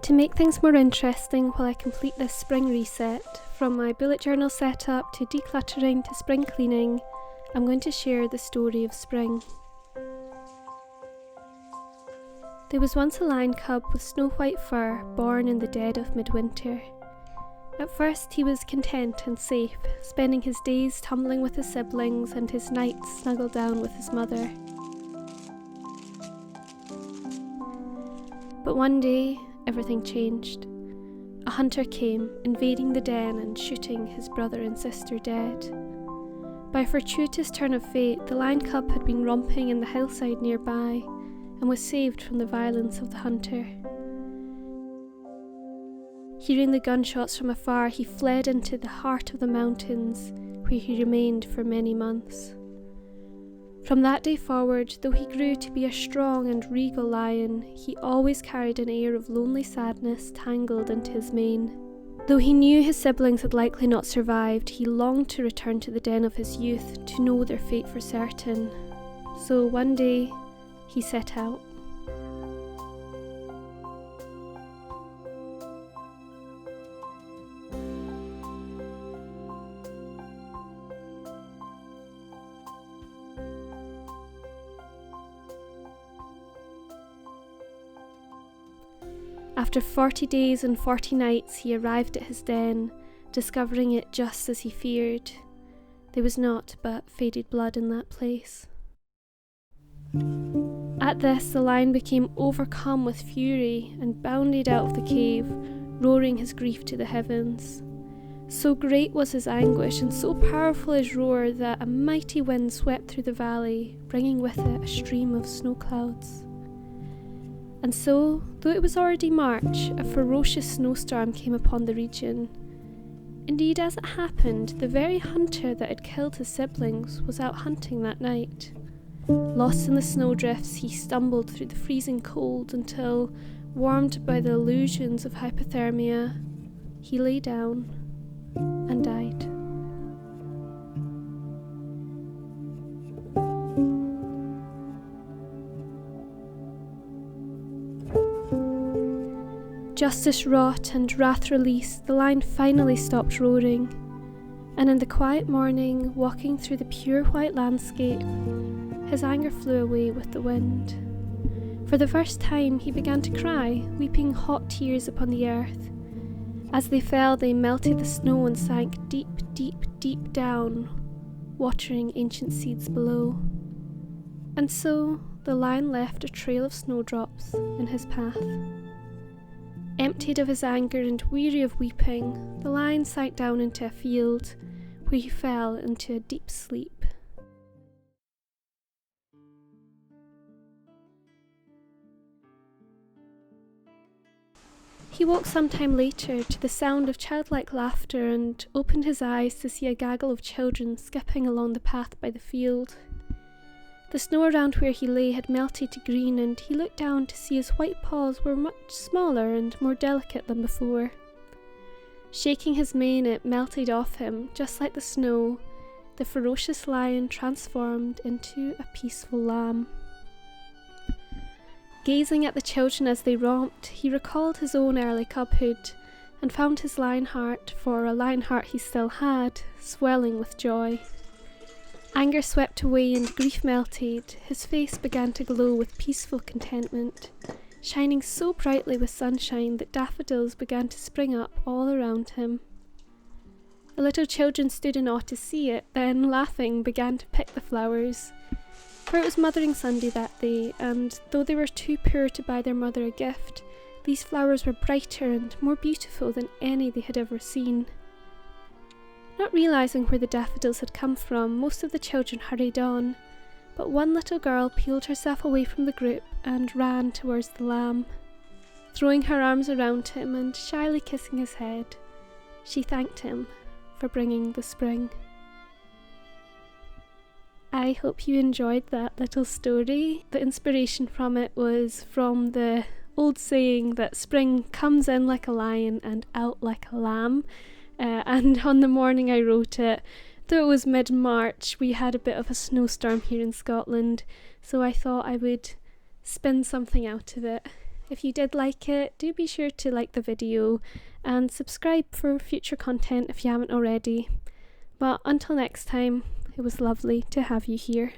To make things more interesting while I complete this spring reset, from my bullet journal setup to decluttering to spring cleaning, I'm going to share the story of spring. There was once a lion cub with snow-white fur born in the dead of midwinter. At first he was content and safe, spending his days tumbling with his siblings and his nights snuggled down with his mother. But one day, everything changed. A hunter came, invading the den and shooting his brother and sister dead. By a fortuitous turn of fate, the lion cub had been romping in the hillside nearby and was saved from the violence of the hunter. Hearing the gunshots from afar, he fled into the heart of the mountains, where he remained for many months. From that day forward, though he grew to be a strong and regal lion, he always carried an air of lonely sadness tangled into his mane. Though he knew his siblings had likely not survived, he longed to return to the den of his youth to know their fate for certain. So one day, he set out. After 40 days and 40 nights, he arrived at his den, discovering it just as he feared. There was naught but faded blood in that place. At this, the lion became overcome with fury and bounded out of the cave, roaring his grief to the heavens. So great was his anguish and so powerful his roar that a mighty wind swept through the valley, bringing with it a stream of snow clouds. And so, though it was already March, a ferocious snowstorm came upon the region. Indeed, as it happened, the very hunter that had killed his siblings was out hunting that night. Lost in the snowdrifts, he stumbled through the freezing cold until, warmed by the illusions of hypothermia, he lay down and died. Justice wrought and wrath released, the lion finally stopped roaring, and in the quiet morning, walking through the pure white landscape, his anger flew away with the wind. For the first time, he began to cry, weeping hot tears upon the earth. As they fell, they melted the snow and sank deep, deep, deep down, watering ancient seeds below. And so, the lion left a trail of snowdrops in his path. Emptied of his anger and weary of weeping, the lion sank down into a field, where he fell into a deep sleep. He woke some time later to the sound of childlike laughter and opened his eyes to see a gaggle of children skipping along the path by the field. The snow around where he lay had melted to green, and he looked down to see his white paws were much smaller and more delicate than before. Shaking his mane, it melted off him, just like the snow, the ferocious lion transformed into a peaceful lamb. Gazing at the children as they romped, he recalled his own early cubhood, and found his lion heart, for a lion heart he still had, swelling with joy. Anger swept away and grief melted. His face began to glow with peaceful contentment, shining so brightly with sunshine that daffodils began to spring up all around him. The little children stood in awe to see it, then, laughing, began to pick the flowers. For it was Mothering Sunday that day, and though they were too poor to buy their mother a gift, these flowers were brighter and more beautiful than any they had ever seen. Not realising where the daffodils had come from, most of the children hurried on, but one little girl peeled herself away from the group and ran towards the lamb. Throwing her arms around him and shyly kissing his head, she thanked him for bringing the spring. I hope you enjoyed that little story. The inspiration from it was from the old saying that spring comes in like a lion and out like a lamb. And on the morning I wrote it, though it was mid-March, we had a bit of a snowstorm here in Scotland, so I thought I would spin something out of it. If you did like it, do be sure to like the video and subscribe for future content if you haven't already. But until next time, it was lovely to have you here.